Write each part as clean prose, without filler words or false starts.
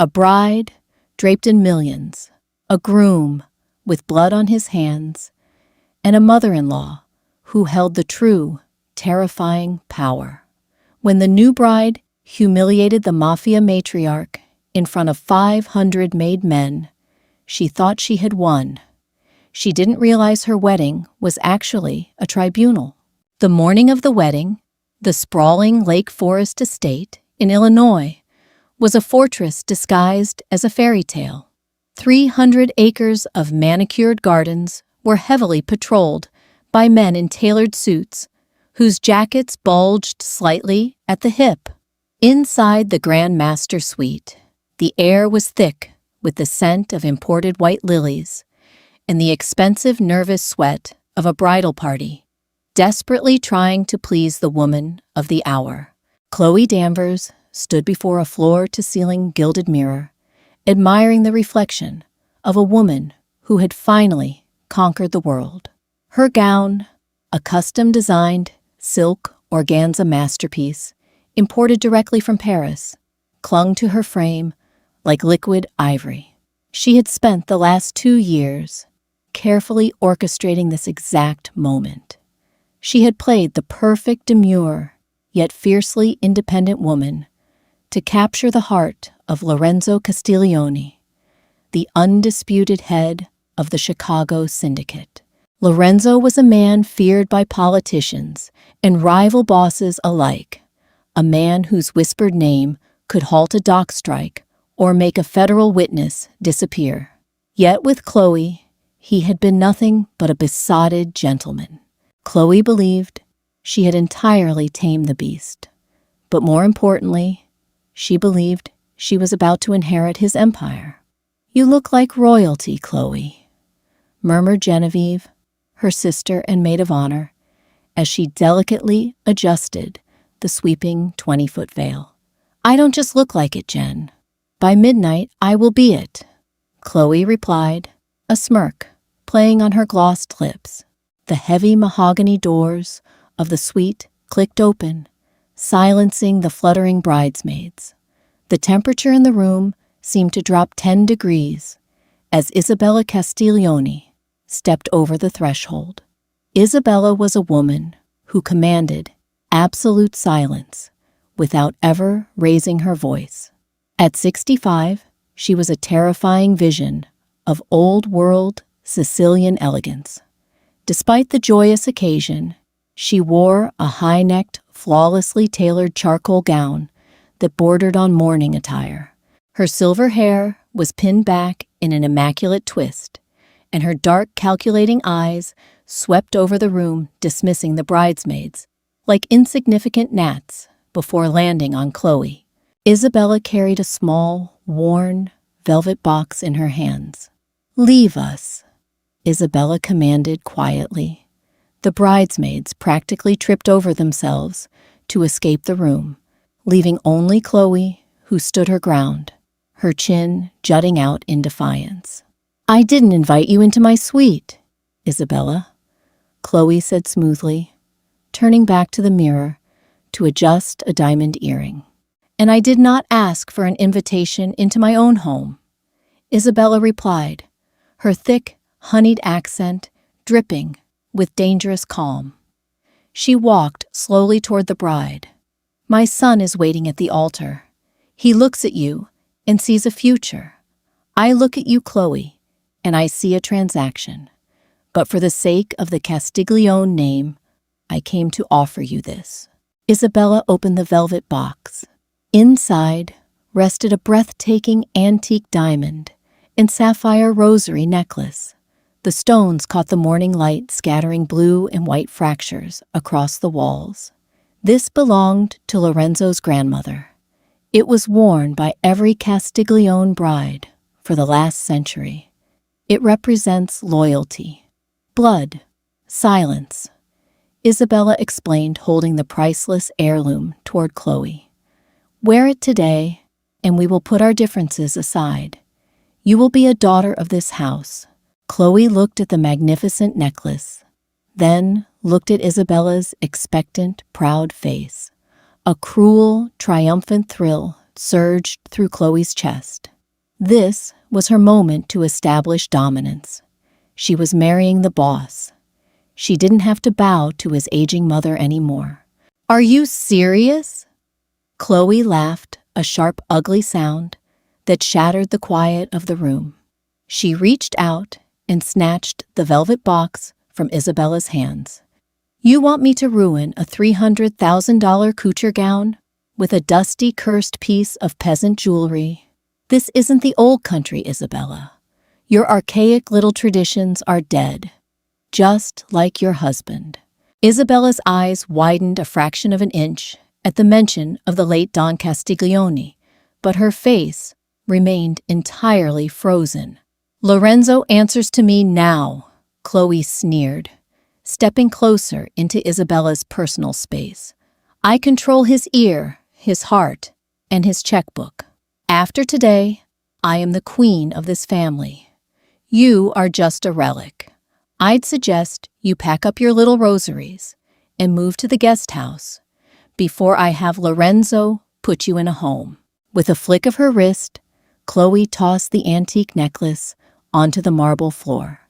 A bride draped in millions, a groom with blood on his hands, and a mother-in-law who held the true, terrifying power. When the new bride humiliated the Mafia matriarch in front of 500 made men, she thought she had won. She didn't realize her wedding was actually a tribunal. The morning of the wedding, the sprawling Lake Forest estate in Illinois was a fortress disguised as a fairy tale. 300 acres of manicured gardens were heavily patrolled by men in tailored suits whose jackets bulged slightly at the hip. Inside the Grand Master Suite, the air was thick with the scent of imported white lilies and the expensive nervous sweat of a bridal party, desperately trying to please the woman of the hour. Chloe Danvers stood before a floor-to-ceiling gilded mirror, admiring the reflection of a woman who had finally conquered the world. Her gown, a custom-designed silk organza masterpiece imported directly from Paris, clung to her frame like liquid ivory. She had spent the last 2 years carefully orchestrating this exact moment. She had played the perfect demure, yet fiercely independent woman to capture the heart of Lorenzo Castiglione, the undisputed head of the Chicago Syndicate. Lorenzo was a man feared by politicians and rival bosses alike, a man whose whispered name could halt a dock strike or make a federal witness disappear. Yet with Chloe, he had been nothing but a besotted gentleman. Chloe believed she had entirely tamed the beast, but more importantly, she believed she was about to inherit his empire. "You look like royalty, Chloe," murmured Genevieve, her sister and maid of honor, as she delicately adjusted the sweeping 20-foot veil. "I don't just look like it, Jen. By midnight, I will be it," Chloe replied, a smirk playing on her glossed lips. The heavy mahogany doors of the suite clicked open, silencing the fluttering bridesmaids. The temperature in the room seemed to drop 10 degrees as Isabella Castiglione stepped over the threshold. Isabella was a woman who commanded absolute silence without ever raising her voice. At 65, she was a terrifying vision of old-world Sicilian elegance. Despite the joyous occasion, she wore a high-necked, flawlessly tailored charcoal gown that bordered on mourning attire. Her silver hair was pinned back in an immaculate twist, and her dark, calculating eyes swept over the room, dismissing the bridesmaids like insignificant gnats before landing on Chloe. Isabella carried a small, worn, velvet box in her hands. "Leave us," Isabella commanded quietly. The bridesmaids practically tripped over themselves to escape the room, leaving only Chloe, who stood her ground, her chin jutting out in defiance. "I didn't invite you into my suite, Isabella," Chloe said smoothly, turning back to the mirror to adjust a diamond earring. "And I did not ask for an invitation into my own home," Isabella replied, her thick, honeyed accent dripping with dangerous calm. She walked slowly toward the bride. "My son is waiting at the altar. He looks at you and sees a future. I look at you, Chloe, and I see a transaction. But for the sake of the Castiglione name, I came to offer you this." Isabella opened the velvet box. Inside rested a breathtaking antique diamond and sapphire rosary necklace. The stones caught the morning light, scattering blue and white fractures across the walls. This belonged to Lorenzo's grandmother. It was worn by every Castiglione bride for the last century. It represents loyalty, blood, silence, Isabella explained, holding the priceless heirloom toward Chloe. "Wear it today, and we will put our differences aside. You will be a daughter of this house." Chloe looked at the magnificent necklace, then looked at Isabella's expectant, proud face. A cruel, triumphant thrill surged through Chloe's chest. This was her moment to establish dominance. She was marrying the boss. She didn't have to bow to his aging mother anymore. "Are you serious?" Chloe laughed, a sharp, ugly sound that shattered the quiet of the room. She reached out and snatched the velvet box from Isabella's hands. "You want me to ruin a $300,000 couture gown with a dusty, cursed piece of peasant jewelry? This isn't the old country, Isabella. Your archaic little traditions are dead, just like your husband." Isabella's eyes widened a fraction of an inch at the mention of the late Don Castiglione, but her face remained entirely frozen. "Lorenzo answers to me now," Chloe sneered, stepping closer into Isabella's personal space. "I control his ear, his heart, and his checkbook. After today, I am the queen of this family. You are just a relic. I'd suggest you pack up your little rosaries and move to the guest house before I have Lorenzo put you in a home." With a flick of her wrist, Chloe tossed the antique necklace onto the marble floor.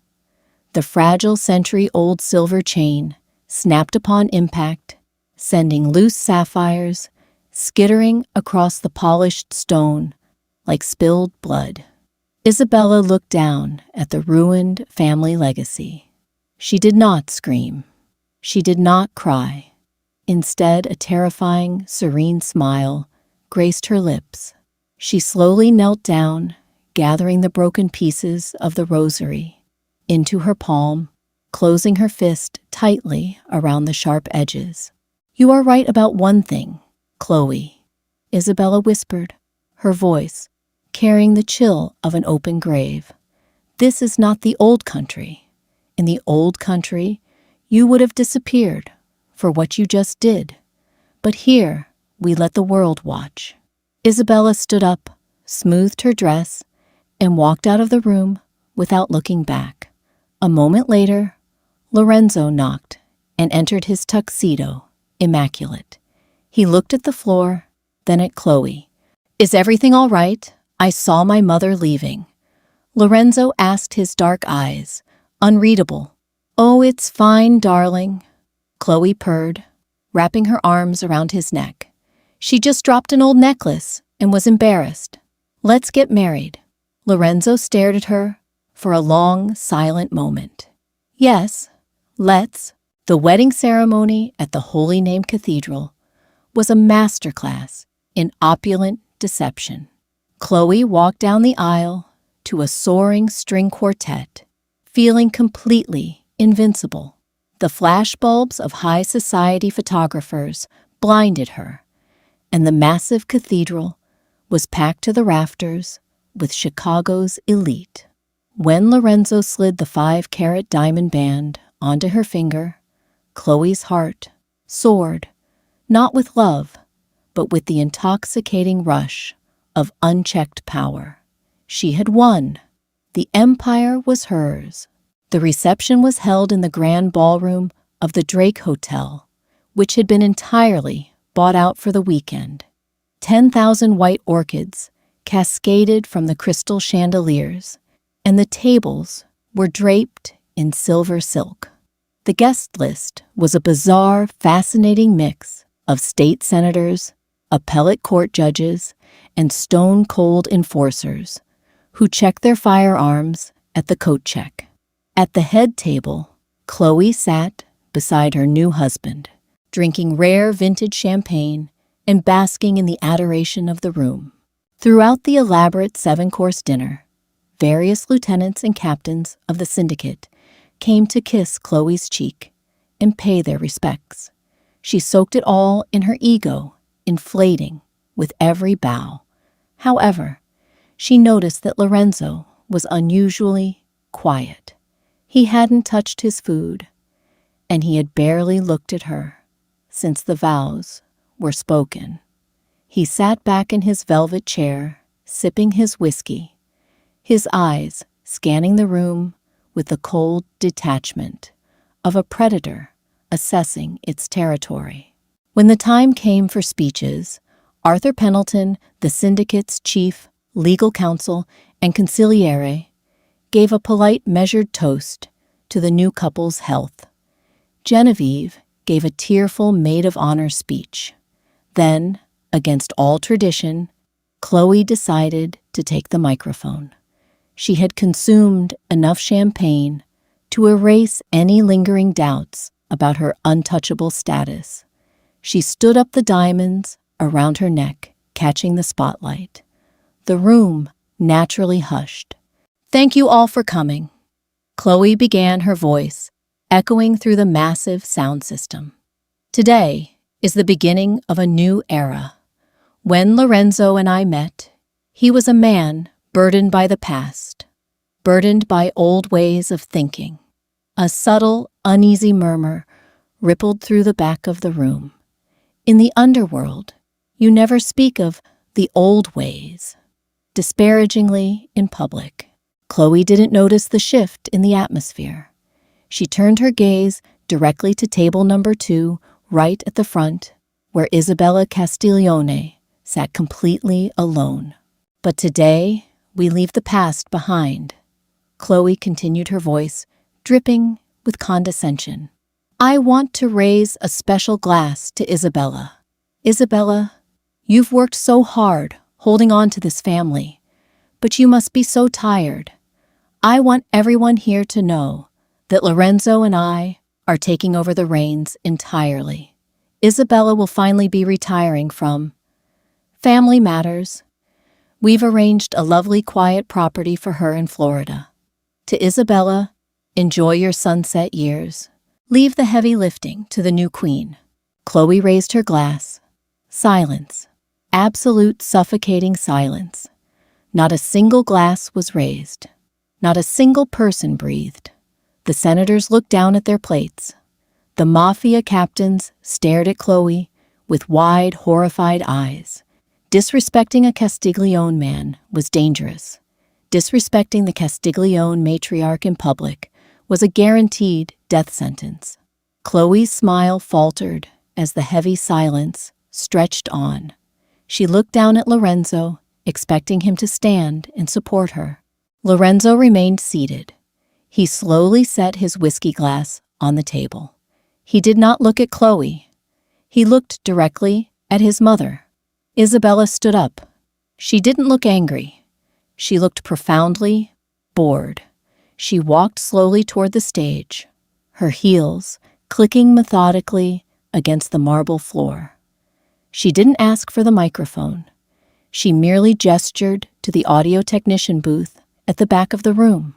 The fragile century-old silver chain snapped upon impact, sending loose sapphires skittering across the polished stone like spilled blood. Isabella looked down at the ruined family legacy. She did not scream. She did not cry. Instead, a terrifying, serene smile graced her lips. She slowly knelt down, gathering the broken pieces of the rosary into her palm, closing her fist tightly around the sharp edges. "You are right about one thing, Chloe," Isabella whispered, her voice carrying the chill of an open grave. "This is not the old country. In the old country, you would have disappeared for what you just did. But here, we let the world watch." Isabella stood up, smoothed her dress, and walked out of the room without looking back. A moment later, Lorenzo knocked and entered his tuxedo, immaculate. He looked at the floor, then at Chloe. "Is everything all right? I saw my mother leaving." Lorenzo asked, his dark eyes unreadable. "Oh, it's fine, darling," Chloe purred, wrapping her arms around his neck. "She just dropped an old necklace and was embarrassed. Let's get married." Lorenzo stared at her for a long, silent moment. "Yes, let's." The wedding ceremony at the Holy Name Cathedral was a masterclass in opulent deception. Chloe walked down the aisle to a soaring string quartet, feeling completely invincible. The flashbulbs of high society photographers blinded her, and the massive cathedral was packed to the rafters with Chicago's elite. When Lorenzo slid the 5-carat diamond band onto her finger, Chloe's heart soared, not with love, but with the intoxicating rush of unchecked power. She had won. The empire was hers. The reception was held in the grand ballroom of the Drake Hotel, which had been entirely bought out for the weekend. 10,000 white orchids cascaded from the crystal chandeliers, and the tables were draped in silver silk. The guest list was a bizarre, fascinating mix of state senators, appellate court judges, and stone-cold enforcers who checked their firearms at the coat check. At the head table, Chloe sat beside her new husband, drinking rare vintage champagne and basking in the adoration of the room. Throughout the elaborate 7-course dinner, various lieutenants and captains of the syndicate came to kiss Chloe's cheek and pay their respects. She soaked it all in her ego, inflating with every bow. However, she noticed that Lorenzo was unusually quiet. He hadn't touched his food, and he had barely looked at her since the vows were spoken. He sat back in his velvet chair, sipping his whiskey, his eyes scanning the room with the cold detachment of a predator assessing its territory. When the time came for speeches, Arthur Pendleton, the syndicate's chief legal counsel and consigliere, gave a polite, measured toast to the new couple's health. Genevieve gave a tearful maid of honor speech. Then, against all tradition, Chloe decided to take the microphone. She had consumed enough champagne to erase any lingering doubts about her untouchable status. She stood up the diamonds around her neck, catching the spotlight. The room naturally hushed. "Thank you all for coming," Chloe began, her voice echoing through the massive sound system. "Today is the beginning of a new era. When Lorenzo and I met, he was a man burdened by the past, burdened by old ways of thinking." A subtle, uneasy murmur rippled through the back of the room. In the underworld, you never speak of the old ways disparagingly in public. Chloe didn't notice the shift in the atmosphere. She turned her gaze directly to table number 2, right at the front, where Isabella Castiglione sat completely alone. "But today, we leave the past behind," Chloe continued, her voice dripping with condescension. "I want to raise a special glass to Isabella. Isabella, you've worked so hard holding on to this family, but you must be so tired. I want everyone here to know that Lorenzo and I are taking over the reins entirely. Isabella will finally be retiring from family matters. We've arranged a lovely, quiet property for her in Florida. To Isabella, enjoy your sunset years. Leave the heavy lifting to the new queen." Chloe raised her glass. Silence. Absolute suffocating silence. Not a single glass was raised. Not a single person breathed. The senators looked down at their plates. The Mafia captains stared at Chloe with wide, horrified eyes. Disrespecting a Castiglione man was dangerous. Disrespecting the Castiglione matriarch in public was a guaranteed death sentence. Chloe's smile faltered as the heavy silence stretched on. She looked down at Lorenzo, expecting him to stand and support her. Lorenzo remained seated. He slowly set his whiskey glass on the table. He did not look at Chloe. He looked directly at his mother. Isabella stood up. She didn't look angry. She looked profoundly bored. She walked slowly toward the stage, her heels clicking methodically against the marble floor. She didn't ask for the microphone. She merely gestured to the audio technician booth at the back of the room.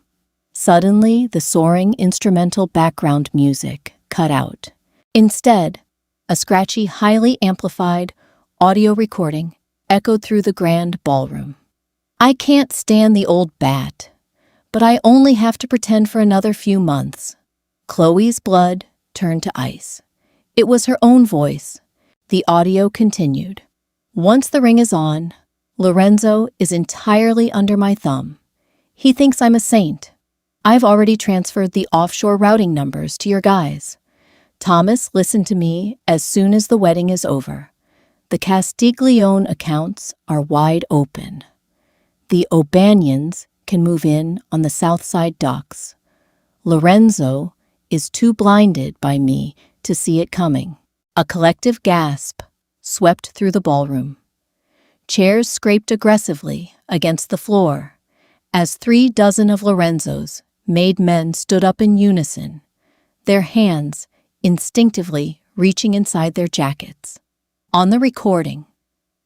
Suddenly, the soaring instrumental background music cut out. Instead, a scratchy, highly amplified audio recording echoed through the grand ballroom. "I can't stand the old bat, but I only have to pretend for another few months." Chloe's blood turned to ice. It was her own voice. The audio continued. "Once the ring is on, Lorenzo is entirely under my thumb. He thinks I'm a saint. I've already transferred the offshore routing numbers to your guys. Thomas, listen to me as soon as the wedding is over. The Castiglione accounts are wide open. The O'Banions can move in on the south side docks. Lorenzo is too blinded by me to see it coming." A collective gasp swept through the ballroom. Chairs scraped aggressively against the floor as 36 of Lorenzo's made men stood up in unison, their hands instinctively reaching inside their jackets. On the recording,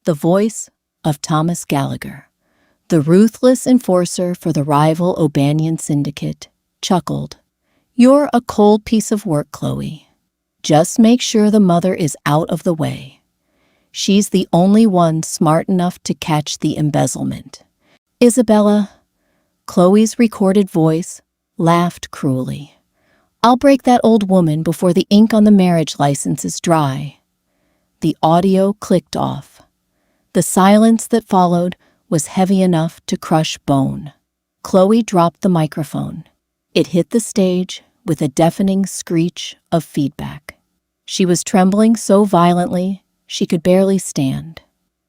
the voice of Thomas Gallagher, the ruthless enforcer for the rival O'Banion syndicate, chuckled. "You're a cold piece of work, Chloe. Just make sure the mother is out of the way. She's the only one smart enough to catch the embezzlement. Isabella," Chloe's recorded voice laughed cruelly, "I'll break that old woman before the ink on the marriage license is dry." The audio clicked off. The silence that followed was heavy enough to crush bone. Chloe dropped the microphone. It hit the stage with a deafening screech of feedback. She was trembling so violently she could barely stand.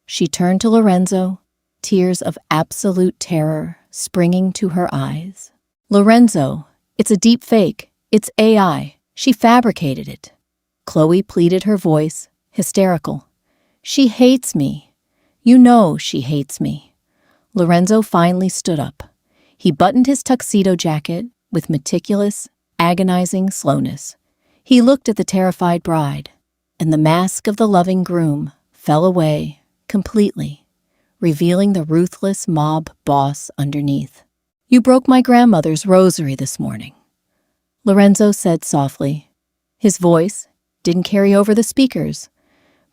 She turned to Lorenzo, tears of absolute terror springing to her eyes. Lorenzo, it's a deep fake. It's AI. She fabricated it. Chloe pleaded, her voice hysterical. She hates me. You know she hates me. Lorenzo finally stood up. He buttoned his tuxedo jacket with meticulous, agonizing slowness. He looked at the terrified bride, and the mask of the loving groom fell away completely, revealing the ruthless mob boss underneath. You broke my grandmother's rosary this morning, Lorenzo said softly. His voice didn't carry over the speakers,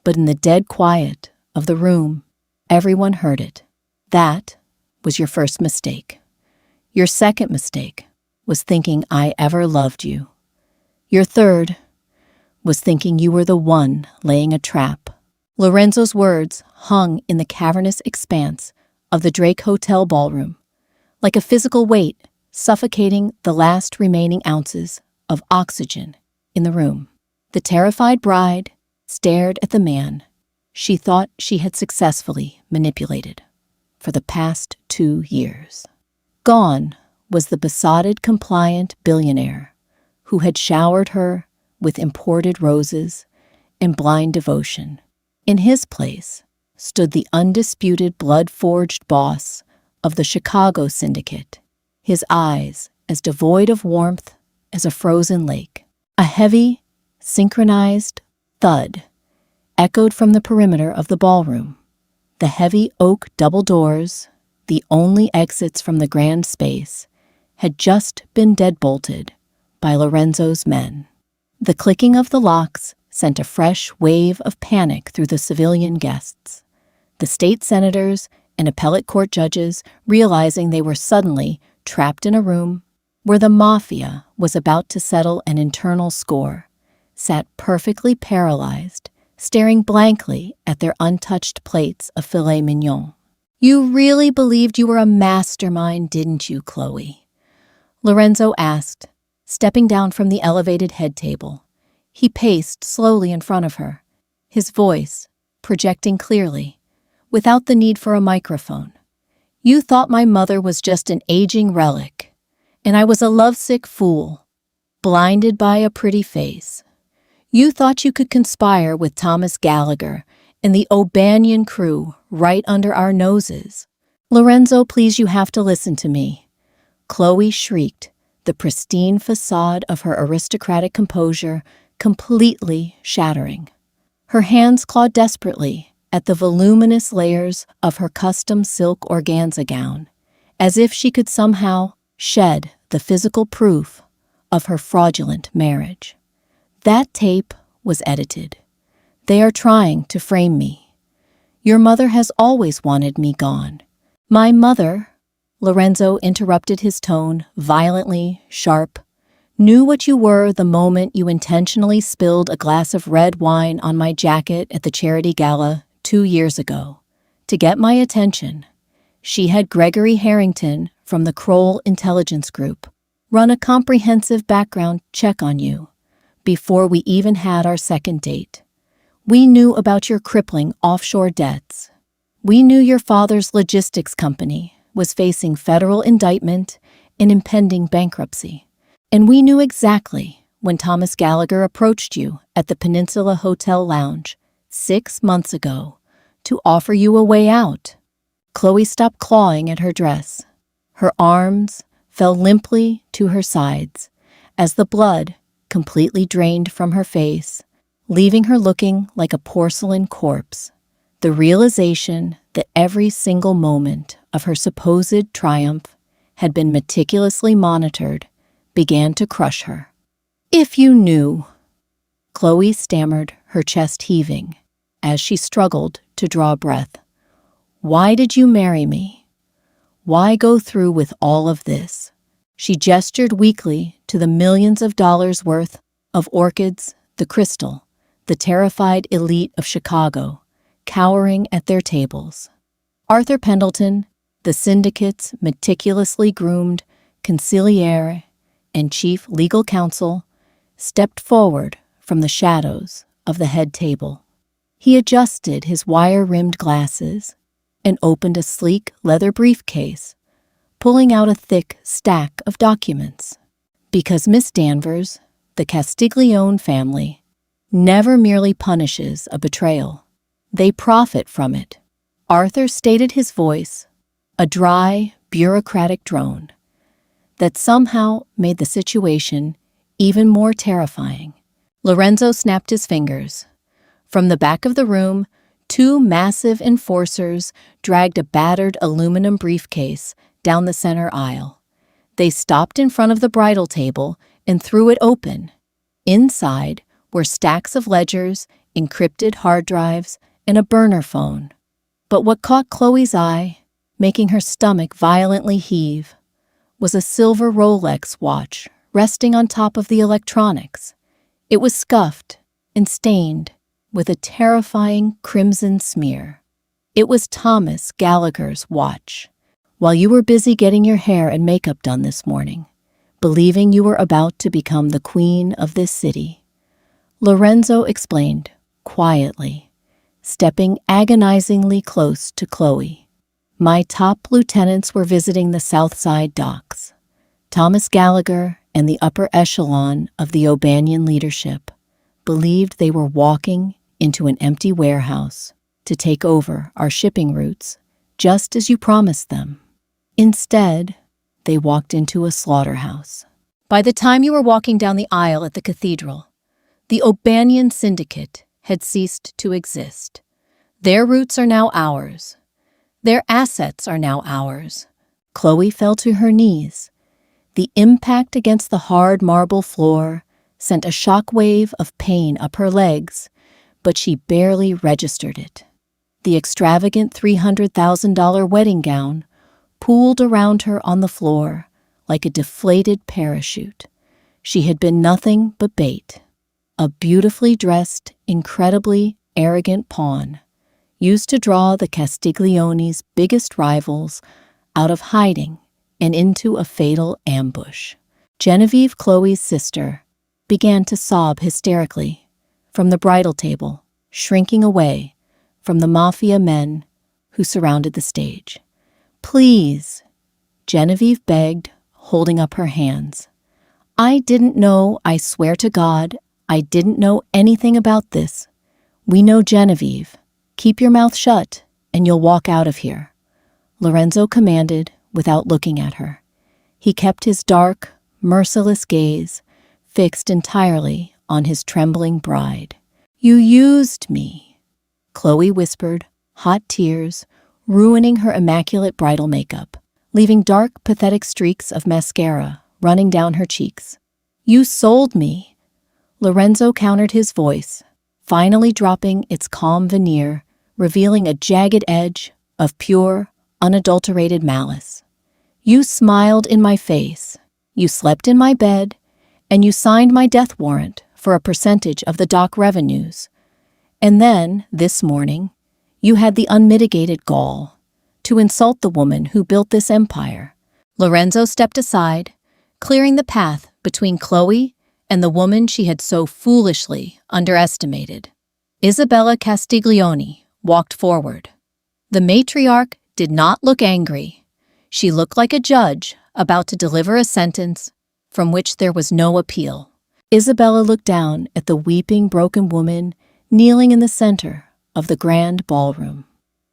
but in the dead quiet of the room, everyone heard it. That was your first mistake. Your second mistake was thinking I ever loved you. Your third was thinking you were the one laying a trap. Lorenzo's words hung in the cavernous expanse of the Drake Hotel ballroom, like a physical weight suffocating the last remaining ounces of oxygen in the room. The terrified bride stared at the man she thought she had successfully manipulated for the past 2 years. Gone was the besotted, compliant billionaire who had showered her with imported roses and blind devotion. In his place stood the undisputed, blood-forged boss of the Chicago syndicate, his eyes as devoid of warmth as a frozen lake. A heavy, synchronized thud echoed from the perimeter of the ballroom. The heavy oak double doors, the only exits from the grand space, had just been deadbolted by Lorenzo's men. The clicking of the locks sent a fresh wave of panic through the civilian guests. The state senators and appellate court judges, realizing they were suddenly trapped in a room where the Mafia was about to settle an internal score, sat perfectly paralyzed, staring blankly at their untouched plates of filet mignon. You really believed you were a mastermind, didn't you, Chloe? Lorenzo asked, stepping down from the elevated head table. He paced slowly in front of her, his voice projecting clearly, without the need for a microphone. You thought my mother was just an aging relic, and I was a lovesick fool, blinded by a pretty face. You thought you could conspire with Thomas Gallagher and the O'Banion crew right under our noses. Lorenzo, please, you have to listen to me. Chloe shrieked, the pristine facade of her aristocratic composure completely shattering. Her hands clawed desperately at the voluminous layers of her custom silk organza gown, as if she could somehow shed the physical proof of her fraudulent marriage. That tape was edited. They are trying to frame me. Your mother has always wanted me gone. My mother, Lorenzo interrupted, his tone violently sharp, knew what you were the moment you intentionally spilled a glass of red wine on my jacket at the charity gala 2 years ago. To get my attention, she had Gregory Harrington from the Kroll Intelligence Group run a comprehensive background check on you before we even had our second date. We knew about your crippling offshore debts. We knew your father's logistics company was facing federal indictment and impending bankruptcy. And we knew exactly when Thomas Gallagher approached you at the Peninsula Hotel Lounge 6 months ago to offer you a way out. Chloe stopped clawing at her dress. Her arms fell limply to her sides as the blood completely drained from her face, leaving her looking like a porcelain corpse. The realization that every single moment of her supposed triumph had been meticulously monitored began to crush her. If you knew, Chloe stammered, her chest heaving as she struggled to draw breath. Why did you marry me? Why go through with all of this? She gestured weakly to the millions of dollars worth of orchids, the crystal, the terrified elite of Chicago, cowering at their tables. Arthur Pendleton, the syndicate's meticulously groomed consigliere and chief legal counsel, stepped forward from the shadows of the head table. He adjusted his wire-rimmed glasses and opened a sleek leather briefcase, pulling out a thick stack of documents. Because Miss Danvers, the Castiglione family, never merely punishes a betrayal. They profit from it. Arthur stated his voice, a dry, bureaucratic drone, that somehow made the situation even more terrifying. Lorenzo snapped his fingers. From the back of the room, two massive enforcers dragged a battered aluminum briefcase down the center aisle. They stopped in front of the bridal table and threw it open. Inside were stacks of ledgers, encrypted hard drives, and a burner phone. But what caught Chloe's eye, making her stomach violently heave, was a silver Rolex watch resting on top of the electronics. It was scuffed and stained with a terrifying crimson smear. It was Thomas Gallagher's watch. While you were busy getting your hair and makeup done this morning, believing you were about to become the queen of this city, Lorenzo explained quietly, stepping agonizingly close to Chloe. My top lieutenants were visiting the Southside docks. Thomas Gallagher and the upper echelon of the O'Banion leadership believed they were walking into an empty warehouse to take over our shipping routes, just as you promised them. Instead, they walked into a slaughterhouse. By the time you were walking down the aisle at the cathedral, the O'Banion Syndicate had ceased to exist. Their routes are now ours. Their assets are now ours. Chloe fell to her knees. The impact against the hard marble floor sent a shock wave of pain up her legs, but she barely registered it. The extravagant $300,000 wedding gown pooled around her on the floor like a deflated parachute. She had been nothing but bait, a beautifully dressed, incredibly arrogant pawn, used to draw the Castiglione's biggest rivals out of hiding and into a fatal ambush. Genevieve, Chloe's sister, began to sob hysterically from the bridal table, shrinking away from the Mafia men who surrounded the stage. Please, Genevieve begged, holding up her hands. I didn't know, I swear to God, I didn't know anything about this. We know Genevieve. Keep your mouth shut, and you'll walk out of here, Lorenzo commanded without looking at her. He kept his dark, merciless gaze fixed entirely on his trembling bride. You used me, Chloe whispered, hot tears ruining her immaculate bridal makeup, leaving dark, pathetic streaks of mascara running down her cheeks. You sold me. Lorenzo countered his voice, finally dropping its calm veneer, revealing a jagged edge of pure, unadulterated malice. You smiled in my face, you slept in my bed, and you signed my death warrant for a percentage of the dock revenues. And then, this morning, you had the unmitigated gall to insult the woman who built this empire. Lorenzo stepped aside, clearing the path between Chloe and the woman she had so foolishly underestimated. Isabella Castiglione walked forward. The matriarch did not look angry. She looked like a judge about to deliver a sentence from which there was no appeal. Isabella looked down at the weeping, broken woman kneeling in the center of the grand ballroom.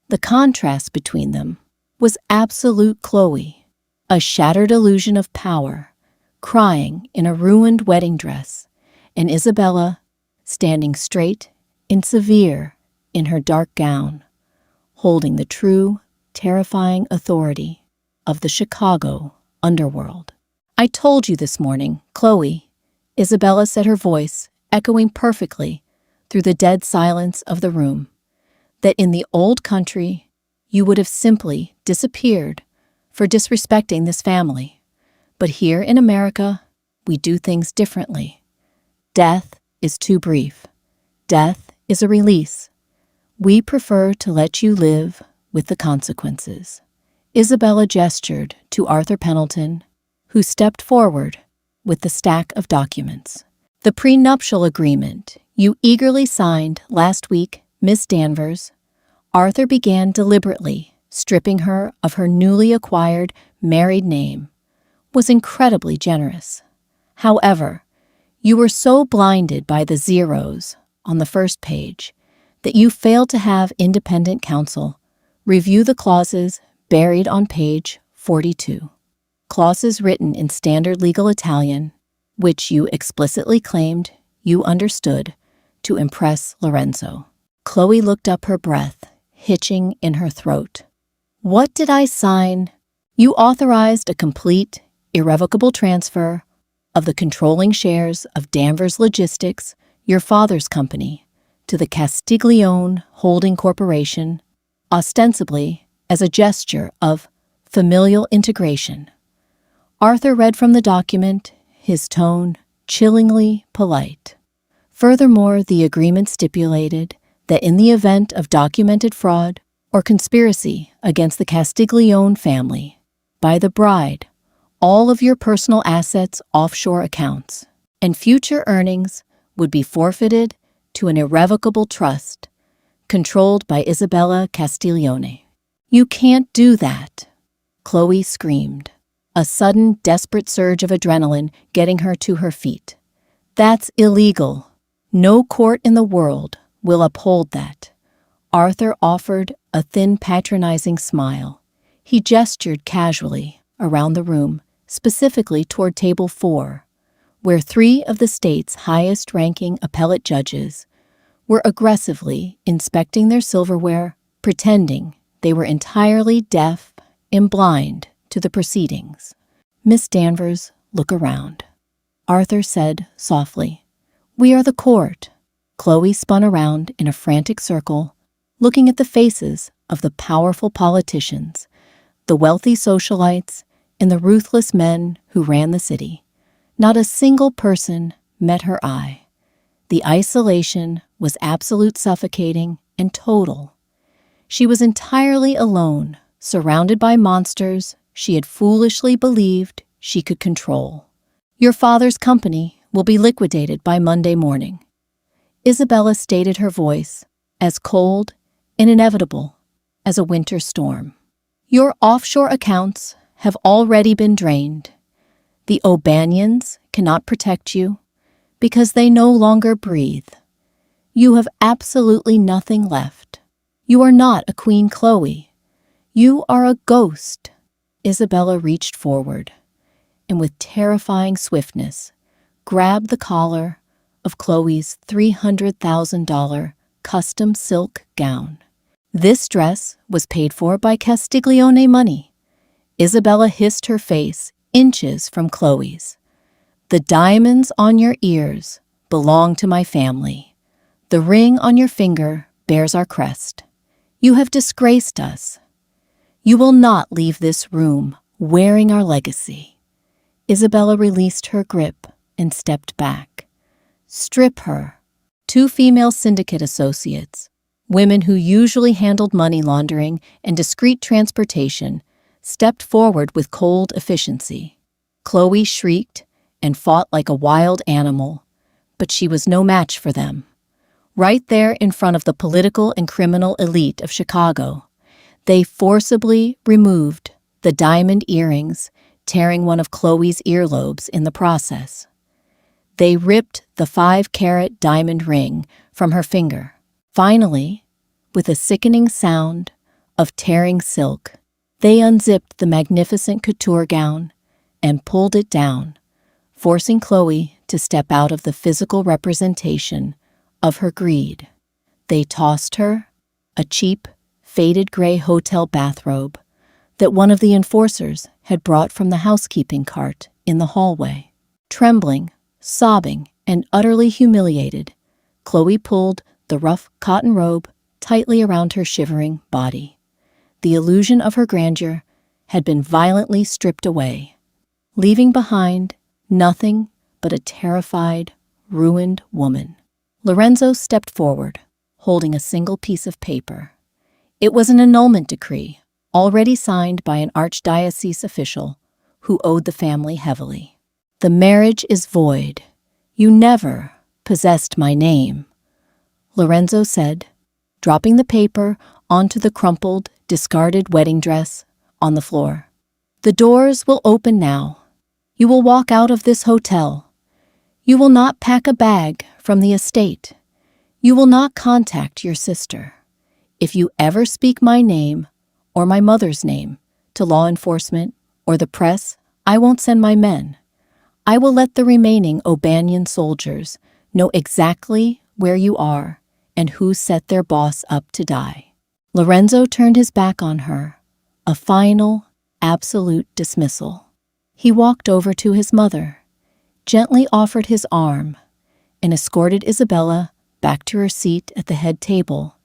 The contrast between them was absolute Chloe, a shattered illusion of power, crying in a ruined wedding dress, and Isabella standing straight and severe in her dark gown, holding the true, terrifying authority of the Chicago underworld. I told you this morning, Chloe, Isabella said, her voice echoing perfectly through the dead silence of the room, that in the old country you would have simply disappeared for disrespecting this family. But here in America, we do things differently. Death is too brief. Death is a release. We prefer to let you live with the consequences. Isabella gestured to Arthur Pendleton, who stepped forward with the stack of documents. The prenuptial agreement you eagerly signed last week Miss Danvers, Arthur began deliberately stripping her of her newly acquired married name, was incredibly generous. However, you were so blinded by the zeros on the first page that you failed to have independent counsel review the clauses buried on page 42. Clauses written in standard legal Italian, which you explicitly claimed you understood to impress Lorenzo. Chloe looked up, her breath hitching in her throat. What did I sign? You authorized a complete, irrevocable transfer of the controlling shares of Danvers Logistics, your father's company, to the Castiglione Holding Corporation, ostensibly as a gesture of familial integration. Arthur read from the document, his tone chillingly polite. Furthermore, the agreement stipulated that in the event of documented fraud or conspiracy against the Castiglione family by the bride, all of your personal assets, offshore accounts, and future earnings would be forfeited to an irrevocable trust controlled by Isabella Castiglione. You can't do that, Chloe screamed, a sudden, desperate surge of adrenaline getting her to her feet. That's illegal. No court in the world will uphold that. Arthur offered a thin, patronizing smile. He gestured casually around the room, specifically toward table 4, where 3 of the state's highest-ranking appellate judges were aggressively inspecting their silverware, pretending they were entirely deaf and blind to the proceedings. Miss Danvers, look around, Arthur said softly. We are the court. Chloe spun around in a frantic circle, looking at the faces of the powerful politicians, the wealthy socialites, and the ruthless men who ran the city. Not a single person met her eye. The isolation was absolute, suffocating, and total. She was entirely alone, surrounded by monsters she had foolishly believed she could control. Your father's company will be liquidated by Monday morning. Isabella stated, her voice as cold and inevitable as a winter storm. Your offshore accounts have already been drained. The O'Banions cannot protect you because they no longer breathe. You have absolutely nothing left. You are not a Queen Chloe. You are a ghost. Isabella reached forward and with terrifying swiftness grabbed the collar of Chloe's $300,000 custom silk gown. This dress was paid for by Castiglione money. Isabella hissed, her face inches from Chloe's. The diamonds on your ears belong to my family. The ring on your finger bears our crest. You have disgraced us. You will not leave this room wearing our legacy. Isabella released her grip and stepped back. Strip her. 2 female syndicate associates, women who usually handled money laundering and discreet transportation, stepped forward with cold efficiency. Chloe shrieked and fought like a wild animal, but she was no match for them. Right there in front of the political and criminal elite of Chicago, they forcibly removed the diamond earrings, tearing one of Chloe's earlobes in the process. They ripped the 5-carat diamond ring from her finger. Finally, with a sickening sound of tearing silk, they unzipped the magnificent couture gown and pulled it down, forcing Chloe to step out of the physical representation of her greed. They tossed her a cheap, faded gray hotel bathrobe that one of the enforcers had brought from the housekeeping cart in the hallway. Trembling, sobbing, and utterly humiliated, Chloe pulled the rough cotton robe tightly around her shivering body. The illusion of her grandeur had been violently stripped away, leaving behind nothing but a terrified, ruined woman. Lorenzo stepped forward, holding a single piece of paper. It was an annulment decree, already signed by an archdiocese official who owed the family heavily. The marriage is void. You never possessed my name, Lorenzo said, dropping the paper onto the crumpled, discarded wedding dress on the floor. The doors will open now. You will walk out of this hotel. You will not pack a bag from the estate. You will not contact your sister. If you ever speak my name or my mother's name to law enforcement or the press, I won't send my men. I will let the remaining O'Banion soldiers know exactly where you are and who set their boss up to die. Lorenzo turned his back on her, a final, absolute dismissal. He walked over to his mother, gently offered his arm, and escorted Isabella back to her seat at the head table,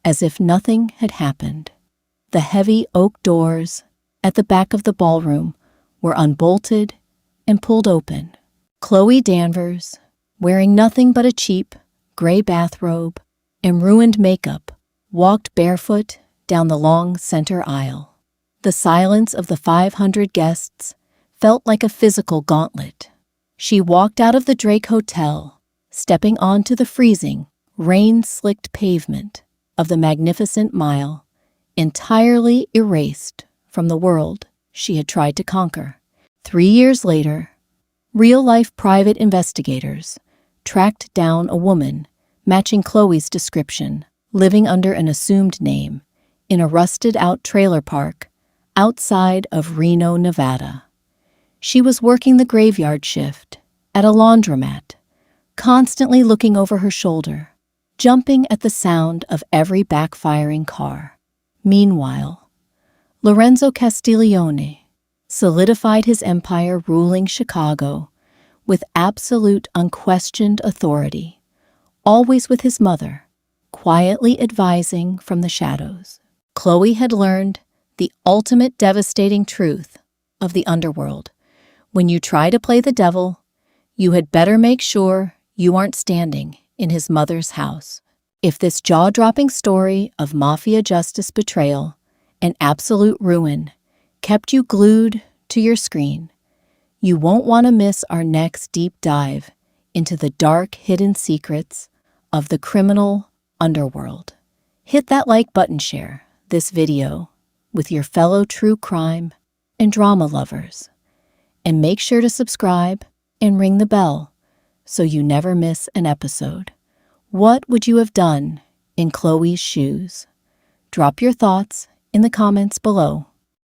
as if nothing had happened. The heavy oak doors at the back of the ballroom were unbolted and pulled open. Chloe Danvers, wearing nothing but a cheap, gray bathrobe and ruined makeup, walked barefoot down the long center aisle. The silence of the 500 guests felt like a physical gauntlet. She walked out of the Drake Hotel, stepping onto the freezing, rain-slicked pavement of the Magnificent Mile, entirely erased from the world she had tried to conquer. 3 years later, real-life private investigators tracked down a woman matching Chloe's description, living under an assumed name in a rusted-out trailer park outside of Reno, Nevada. She was working the graveyard shift at a laundromat, constantly looking over her shoulder, jumping at the sound of every backfiring car. Meanwhile, Lorenzo Castiglione solidified his empire ruling Chicago with absolute unquestioned authority, always with his mother, quietly advising from the shadows. Chloe had learned the ultimate devastating truth of the underworld. When you try to play the devil, you had better make sure you aren't standing in his mother's house. If this jaw-dropping story of mafia justice betrayal and absolute ruin kept you glued to your screen, you won't want to miss our next deep dive into the dark hidden secrets of the criminal underworld. Hit that like button, share this video with your fellow true crime and drama lovers, and make sure to subscribe and ring the bell so you never miss an episode. What would you have done in Chloe's shoes? Drop your thoughts in the comments below.